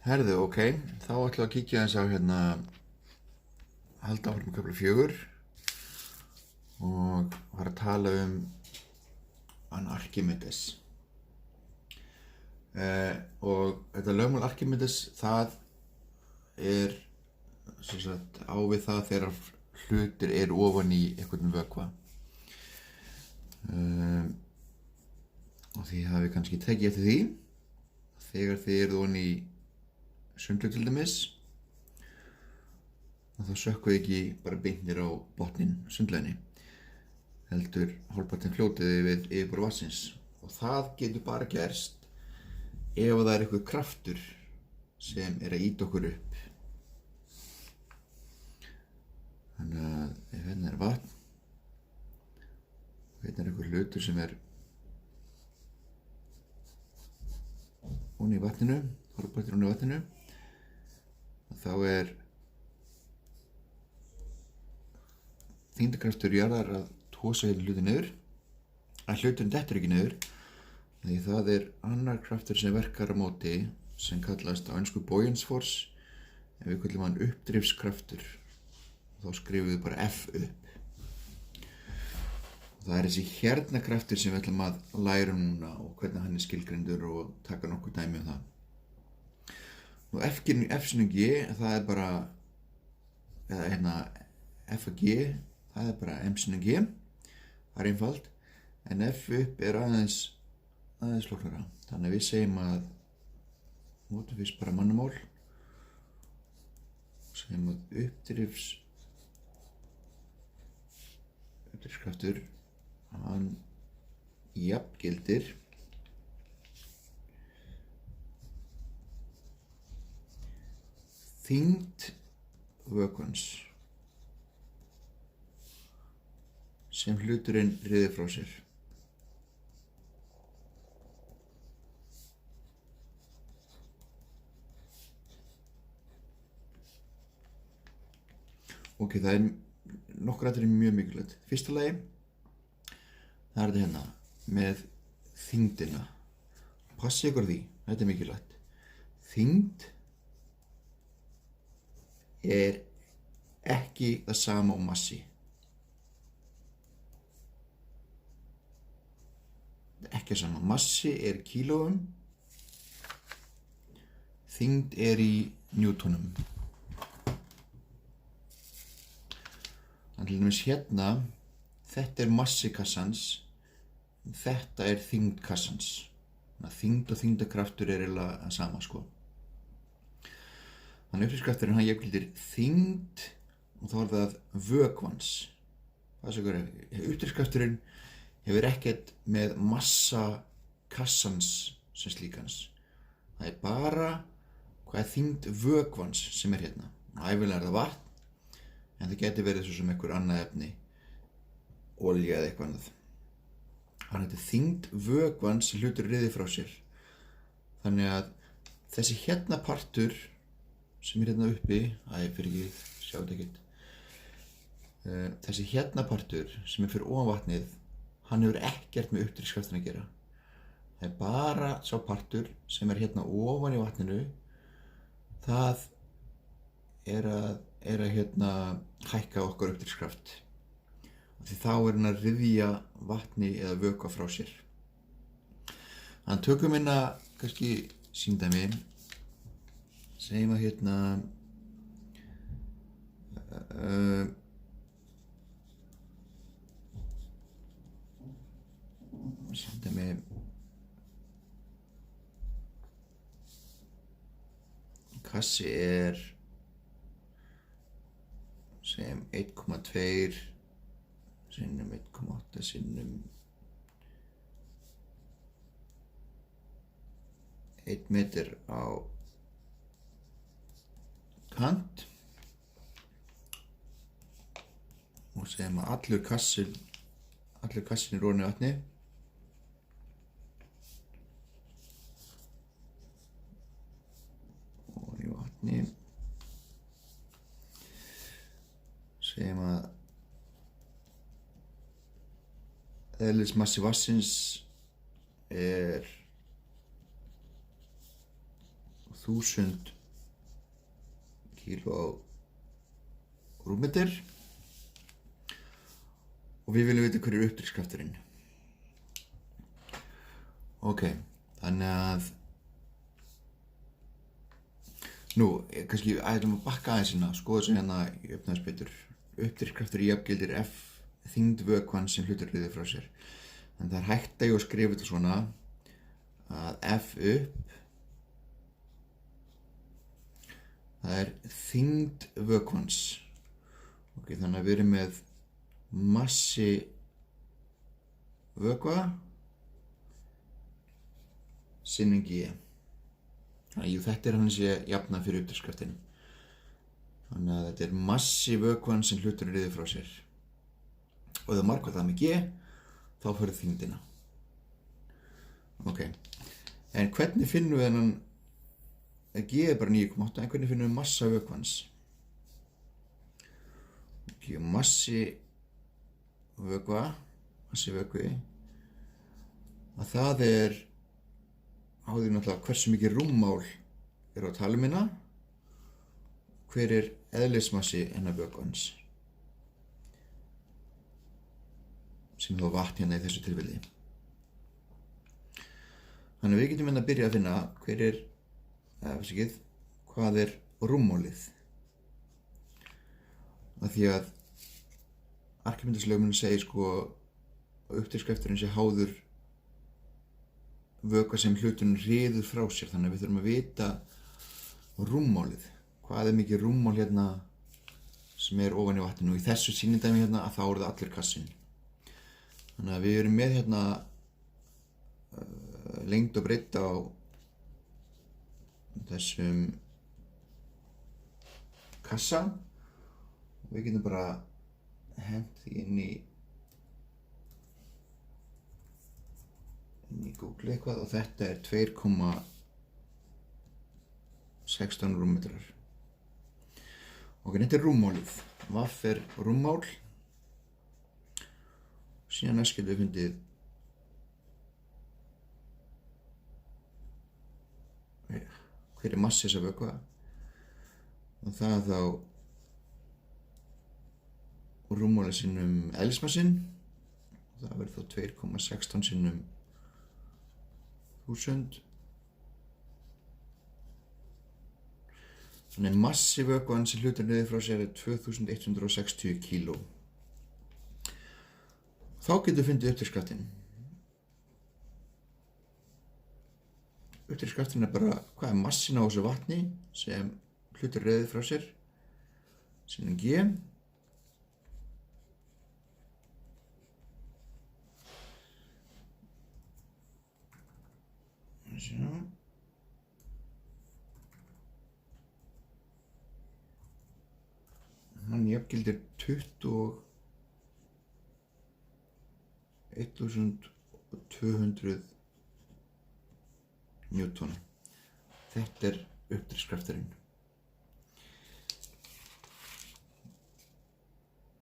Herðu, ok, þá ætlum við að kíkja þess á halda áfram með kafla 4 og fara að tala hann Archimedes. Og þetta lögmál Archimedes, það er sem sagt á við það þegar hlutir eru ofan í einhvern vökva. Og því hafið kannski tekið eftir því þegar þið eruð ofan í sundlaug til dæmis og þá sökkuð ekki bara beintir á botninn sundlauginni heldur hálfpartinn fljótið við yfirborð vatnsins og það getur bara gerst ef það er eitthvað kraftur sem er að ýta okkur upp. Þannig að ef hérna er vatn og hérna er eitthvað hlutur sem er ofan í vatninu, hálfpartinn ofan í vatninu, þá er þyngdarkraftur jarðar að tosa hlutin niður, að hluturinn dettur ekki niður, því það er annar kraftur sem verkar á móti sem kallast á ensku buoyance force, en við kallum hann uppdrifskraftur. Þá skrifum við bara F upp. Og það er þessi hérna kraftur sem við ætlum að læra núna og hvernig hann er skilgreindur og taka nokkuð dæmi um það. Og F-sinni G, það er bara, eða F og G, það er bara M-sinni G, það er einfalt, en F upp er aðeins flóknara. Þannig að við segjum að, notum fyrst bara mannamál, segjum að uppdrifskraftur, hann jafngildir þyngd vökvans sem hluturinn ryður frá sér. Ok, það er nokkur atriði mjög mikilvægt. Fyrsta lagi, það er þetta hérna með þyngdina. Passið ykkur á því, þetta er mikilvægt. Þyngd er ekki það sama og massi. Ekki það sama. Massi er kílóum, þyngd er í newtonum. Þannig til dæmis hérna, þetta er massi kassans, þetta er þyngd kassans. Þyngd og þyngdarkraftur er eiginlega það sama, sko. Þannig uppdrifskrafturinn hann jafngildir þyngd og þá er það vökvans. Uppdrifskrafturinn hefur ekkert með massa kassans sem slíkans. Það er bara hvað er þyngd vökvans sem er hérna. Ævinlega er það vatn, en það getur verið svo sem einhver annað efni, olía eða eitthvað annað. Þannig að þetta er þyngd vökvans sem hlutur ryður frá sér. Þannig að þessi hérna partur sem er hérna uppi, fyrir ekki, sjá þetta ekkert. Þessi hérna partur sem er fyrir ofan vatnið, hann hefur ekkert með uppdrifskraftina að gera. Það er bara sá partur sem er hérna ofan í vatninu, það er að hækka okkar uppdrifskraft. Því þá er hann að ryðja vatni eða vökva frá sér. Þannig tökum hérna kannski sýndæmi. Segjum að sýndæmi kassi er segjum 1,2 sinnum 1,8 sinnum 1 meter á kant og segjum að allur kassin er ofan í vatni segjum að eðlismassi vatnsins er 1000 kílórúmmeter og við viljum vita hver uppdrifskrafturinn. Ok, þannig að nú, kannski ætlum að bakka aðeins hérna, skoða þessu hérna í betur. Uppdrifskraftur jafngildir F þyngd vökvans sem hlutur riðið frá sér. En það hægt að ég að skrifa þetta svona að F upp það þyngd vökvans. Ok, þannig að við erum með massi vökva sinnum G. Þannig að þetta hann sé jafna fyrir uppdrifskraftin. Þannig að þetta massi vökvans sem hlutur riðið frá sér. Og ef það markvað það með G, þá fyrir þyngdina. Ok, en hvernig finnum við þennan, G bara 9,8, en hvernig finnum við massa vökvans? Ok, massi vökvi, að það háði náttúrulega hversu mikið rúmmál á talumina, hver eðlismassi hennar vökvans, sem þá vatn hérna í þessu tilfelli. Þannig að við getum að byrja að finna hvað rúmmálið. Af því að Arkímedeslögmálið segir að uppdrifskrafturinn sé háður vökva sem hluturinn ryður frá sér, þannig að við þurfum að vita rúmmálið. Hvað mikið rúmmál hérna sem ofan í vatninu, og í þessu sýnidæmi hérna að þá það allir kassinn. Þannig að við erum með hérna lengd og breidd á þessum kassa og við getum bara hent því inn í Google eitthvað og þetta 2,16 rúmmetrar. Ok, þetta rúmmálið. Vaff rúmmál. Síðan næst getum við fundið hver massi þessa vökva og það þá rúmmálið sinnum eðlismassinn og það verður þá 2,16 sinnum 1000. Þannig massi vökvans sem hlutur niður frá sér 2160 kíló. Þá getum við fundið uppdrifskraftinn. Uppdrifskrafturinn bara hvað massin á þessu vatni sem hlutur niður frá sér sinnum G. Hann jafngildir 21.200 newton. Þetta uppdrifskrafturinn.